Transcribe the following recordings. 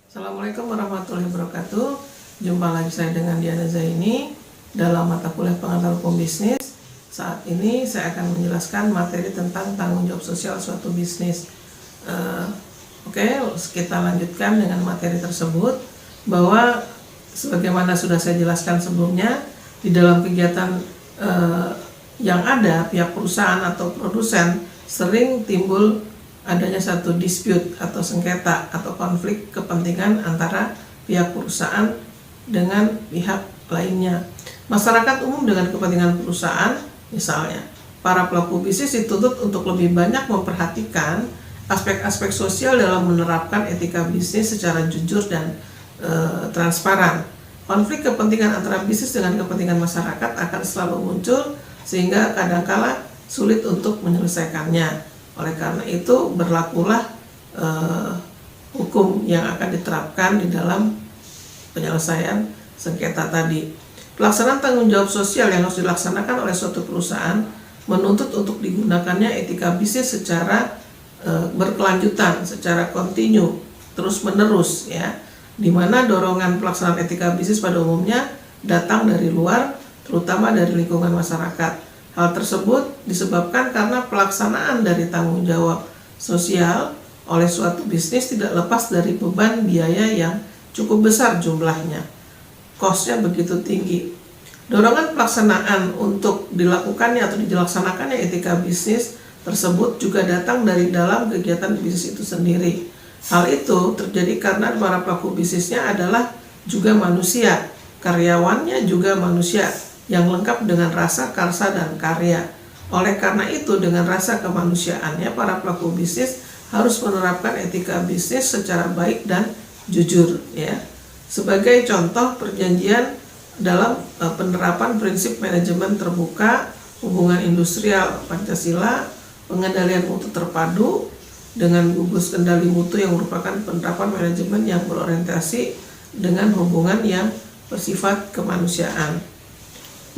Assalamualaikum warahmatullahi wabarakatuh. Jumpa lagi saya dengan Diana Zaini dalam mata kuliah pengantar hukum bisnis. Saat ini saya akan menjelaskan materi tentang tanggung jawab sosial suatu bisnis. Kita lanjutkan dengan materi tersebut, bahwa sebagaimana sudah saya jelaskan sebelumnya, di dalam kegiatan yang ada, pihak perusahaan atau produsen sering timbul adanya satu dispute atau sengketa atau konflik kepentingan antara pihak perusahaan dengan pihak lainnya. Masyarakat umum dengan kepentingan perusahaan, misalnya para pelaku bisnis dituntut untuk lebih banyak memperhatikan aspek-aspek sosial dalam menerapkan etika bisnis secara jujur dan transparan. Konflik kepentingan antara bisnis dengan kepentingan masyarakat akan selalu muncul, sehingga kadangkala sulit untuk menyelesaikannya. Oleh karena itu berlakulah hukum yang akan diterapkan di dalam penyelesaian sengketa tadi. Pelaksanaan tanggung jawab sosial yang harus dilaksanakan oleh suatu perusahaan menuntut untuk digunakannya etika bisnis secara berkelanjutan, secara kontinu, terus menerus, ya. Di mana dorongan pelaksanaan etika bisnis pada umumnya datang dari luar, terutama dari lingkungan masyarakat. Hal tersebut disebabkan karena pelaksanaan dari tanggung jawab sosial oleh suatu bisnis tidak lepas dari beban biaya yang cukup besar jumlahnya. Cost-nya begitu tinggi. Dorongan pelaksanaan untuk dilakukannya atau dilaksanakannya etika bisnis tersebut juga datang dari dalam kegiatan bisnis itu sendiri. Hal itu terjadi karena para pelaku bisnisnya adalah juga manusia, karyawannya juga manusia yang lengkap dengan rasa, karsa, dan karya. Oleh karena itu, dengan rasa kemanusiaannya, para pelaku bisnis harus menerapkan etika bisnis secara baik dan jujur, ya. Sebagai contoh, perjanjian dalam penerapan prinsip manajemen terbuka, hubungan industrial Pancasila, pengendalian mutu terpadu dengan gugus kendali mutu yang merupakan penerapan manajemen yang berorientasi dengan hubungan yang bersifat kemanusiaan.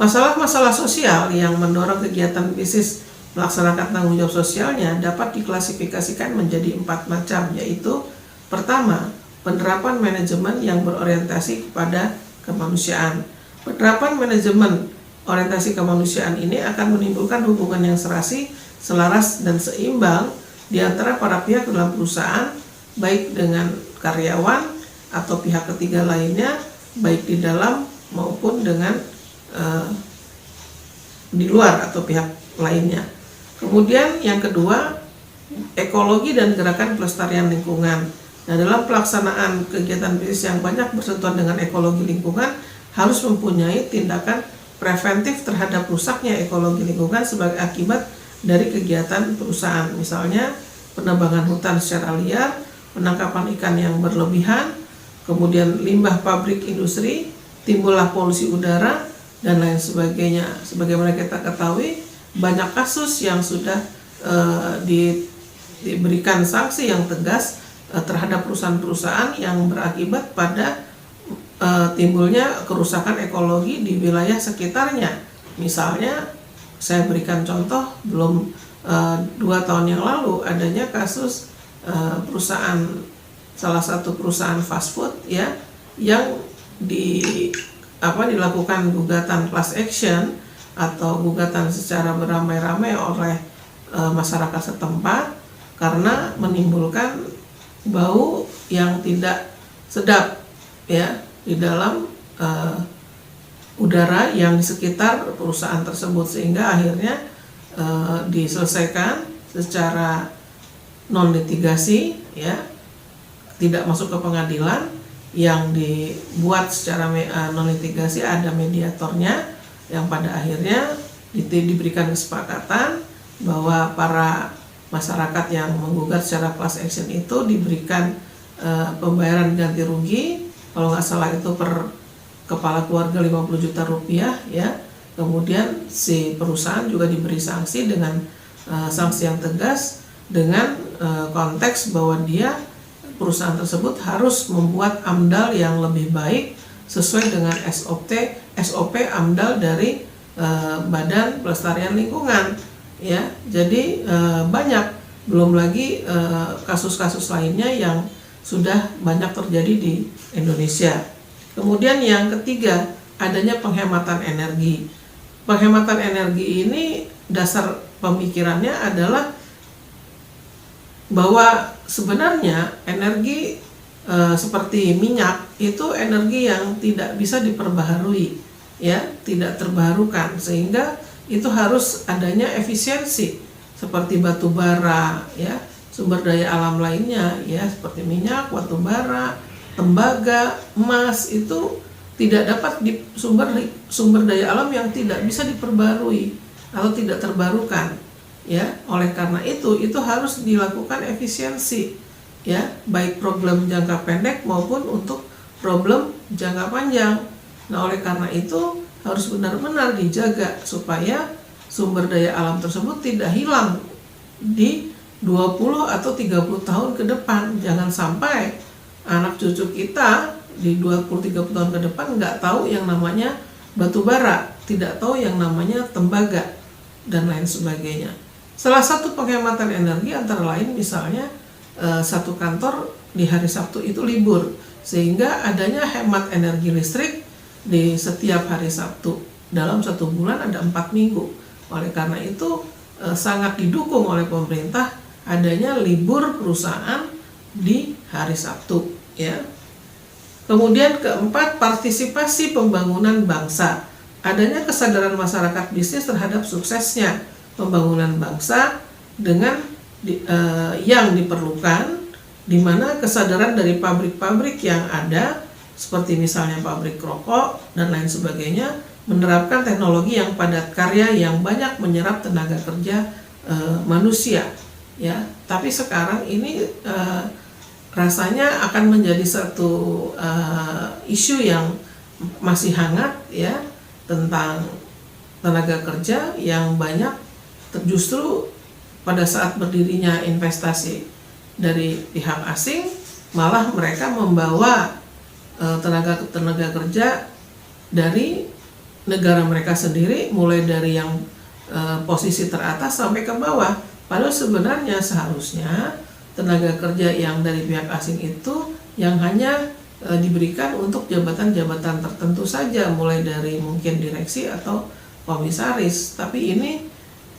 Masalah-masalah sosial yang mendorong kegiatan bisnis melaksanakan tanggung jawab sosialnya dapat diklasifikasikan menjadi 4 macam, yaitu pertama, penerapan manajemen yang berorientasi kepada kemanusiaan. Penerapan manajemen orientasi kemanusiaan ini akan menimbulkan hubungan yang serasi, selaras, dan seimbang di antara para pihak dalam perusahaan, baik dengan karyawan atau pihak ketiga lainnya, baik di dalam maupun dengan di luar atau pihak lainnya. Kemudian yang kedua, ekologi dan gerakan pelestarian lingkungan. Nah, dalam pelaksanaan kegiatan bisnis yang banyak bersentuhan dengan ekologi lingkungan harus mempunyai tindakan preventif terhadap rusaknya ekologi lingkungan sebagai akibat dari kegiatan perusahaan. Misalnya penebangan hutan secara liar, penangkapan ikan yang berlebihan, kemudian limbah pabrik industri, timbullah polusi udara, dan lain sebagainya. Sebagaimana kita ketahui, banyak kasus yang sudah diberikan sanksi yang tegas terhadap perusahaan-perusahaan yang berakibat pada timbulnya kerusakan ekologi di wilayah sekitarnya. Misalnya, saya berikan contoh, belum 2 tahun yang lalu adanya kasus salah satu perusahaan fast food, ya, yang dilakukan gugatan class action atau gugatan secara beramai-ramai oleh masyarakat setempat karena menimbulkan bau yang tidak sedap, ya, di dalam udara yang di sekitar perusahaan tersebut, sehingga akhirnya diselesaikan secara non litigasi, ya, tidak masuk ke pengadilan. Yang dibuat secara non litigasi ada mediatornya, yang pada akhirnya diberikan kesepakatan bahwa para masyarakat yang menggugat secara class action itu diberikan pembayaran ganti rugi, kalau nggak salah itu per kepala keluarga 50 juta rupiah, ya. Kemudian si perusahaan juga diberi sanksi dengan sanksi yang tegas dengan konteks bahwa perusahaan tersebut harus membuat AMDAL yang lebih baik sesuai dengan SOP AMDAL dari Badan Pelestarian Lingkungan, ya. Jadi banyak, belum lagi kasus-kasus lainnya yang sudah banyak terjadi di Indonesia. Kemudian yang ketiga, adanya penghematan energi. Penghematan energi ini dasar pemikirannya adalah bahwa sebenarnya energi seperti minyak itu energi yang tidak bisa diperbaharui, ya, tidak terbarukan, sehingga itu harus adanya efisiensi seperti batu bara, ya, sumber daya alam lainnya, ya, seperti minyak, batu bara, tembaga, emas itu tidak dapat di sumber daya alam yang tidak bisa diperbarui atau tidak terbarukan, ya. Oleh karena itu harus dilakukan efisiensi, ya, baik problem jangka pendek maupun untuk problem jangka panjang. Nah, oleh karena itu harus benar-benar dijaga supaya sumber daya alam tersebut tidak hilang di 20 atau 30 tahun ke depan. Jangan sampai anak cucu kita di 20-30 tahun ke depan nggak tahu yang namanya batu bara, tidak tahu yang namanya tembaga, dan lain sebagainya. Salah satu penghematan energi antara lain misalnya satu kantor di hari Sabtu itu libur, sehingga adanya hemat energi listrik di setiap hari Sabtu. Dalam satu bulan ada 4 minggu. Oleh karena itu sangat didukung oleh pemerintah adanya libur perusahaan di hari Sabtu, ya. Kemudian keempat, partisipasi pembangunan bangsa. Adanya kesadaran masyarakat bisnis terhadap suksesnya pembangunan bangsa dengan yang diperlukan, di mana kesadaran dari pabrik-pabrik yang ada seperti misalnya pabrik rokok dan lain sebagainya menerapkan teknologi yang padat karya yang banyak menyerap tenaga kerja manusia, ya. Tapi sekarang ini rasanya akan menjadi satu isu yang masih hangat, ya, tentang tenaga kerja yang banyak justru pada saat berdirinya investasi dari pihak asing, malah mereka membawa tenaga kerja dari negara mereka sendiri, mulai dari yang posisi teratas sampai ke bawah. Padahal sebenarnya seharusnya tenaga kerja yang dari pihak asing itu yang hanya diberikan untuk jabatan-jabatan tertentu saja, mulai dari mungkin direksi atau komisaris. Tapi ini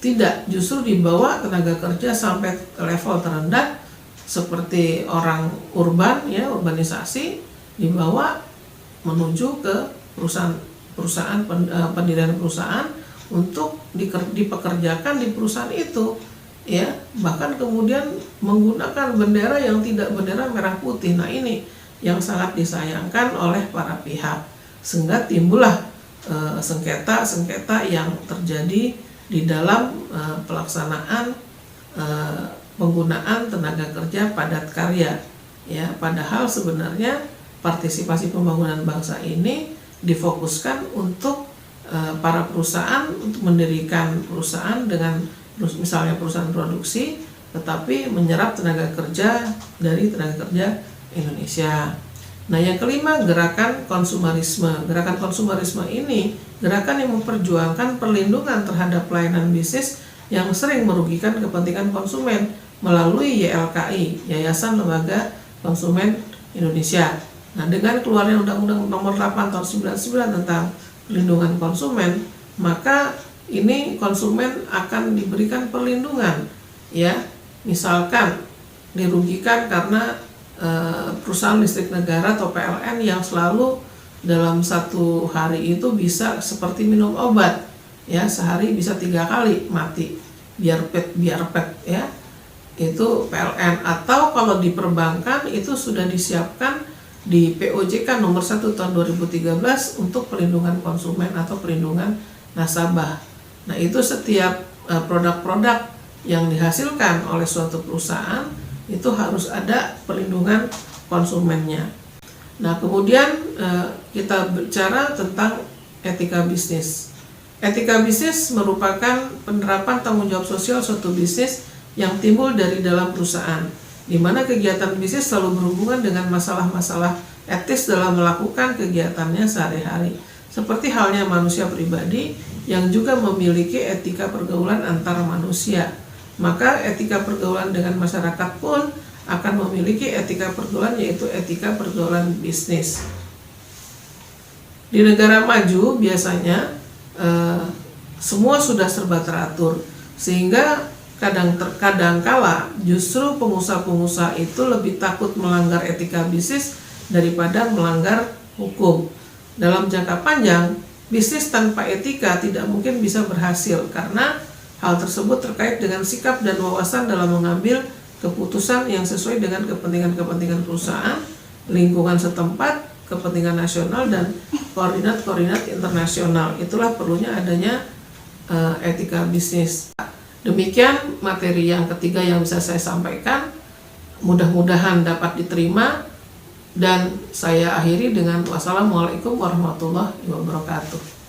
tidak, justru dibawa tenaga kerja sampai level terendah seperti orang urban, ya, urbanisasi, dibawa menuju ke perusahaan pendirian perusahaan untuk dipekerjakan di perusahaan itu, ya, bahkan kemudian menggunakan bendera yang tidak bendera merah putih. Nah, ini yang sangat disayangkan oleh para pihak, sehingga timbullah sengketa-sengketa yang terjadi di dalam pelaksanaan penggunaan tenaga kerja padat karya, ya. Padahal sebenarnya partisipasi pembangunan bangsa ini difokuskan untuk para perusahaan untuk mendirikan perusahaan dengan misalnya perusahaan produksi, tetapi menyerap tenaga kerja dari tenaga kerja Indonesia. Nah, yang kelima, gerakan konsumerisme. Gerakan konsumerisme ini gerakan yang memperjuangkan perlindungan terhadap pelayanan bisnis yang sering merugikan kepentingan konsumen melalui YLKI, Yayasan Lembaga Konsumen Indonesia. Nah, dengan keluarnya Undang-Undang Nomor 8 Tahun 99 tentang perlindungan konsumen, maka ini konsumen akan diberikan perlindungan, ya. Misalkan dirugikan karena perusahaan listrik negara atau PLN yang selalu dalam satu hari itu bisa seperti minum obat, ya, sehari bisa 3 kali mati, biar pet, ya, itu PLN. Atau kalau di perbankan itu sudah disiapkan di POJK nomor 1 tahun 2013 untuk perlindungan konsumen atau perlindungan nasabah. Nah, itu setiap produk-produk yang dihasilkan oleh suatu perusahaan itu harus ada perlindungan konsumennya. Nah, kemudian kita bicara tentang etika bisnis. Etika bisnis merupakan penerapan tanggung jawab sosial suatu bisnis yang timbul dari dalam perusahaan, di mana kegiatan bisnis selalu berhubungan dengan masalah-masalah etis dalam melakukan kegiatannya sehari-hari. Seperti halnya manusia pribadi yang juga memiliki etika pergaulan antar manusia. Maka etika pergaulan dengan masyarakat pun akan memiliki etika pergaulan, yaitu etika pergaulan bisnis. Di negara maju biasanya semua sudah serba teratur, sehingga kadang kala justru pengusaha-pengusaha itu lebih takut melanggar etika bisnis daripada melanggar hukum. Dalam jangka panjang, bisnis tanpa etika tidak mungkin bisa berhasil, karena hal tersebut terkait dengan sikap dan wawasan dalam mengambil keputusan yang sesuai dengan kepentingan-kepentingan perusahaan, lingkungan setempat, kepentingan nasional, dan koordinat-koordinat internasional. Itulah perlunya adanya etika bisnis. Demikian materi yang ketiga yang bisa saya sampaikan. Mudah-mudahan dapat diterima, dan saya akhiri dengan wassalamualaikum warahmatullahi wabarakatuh.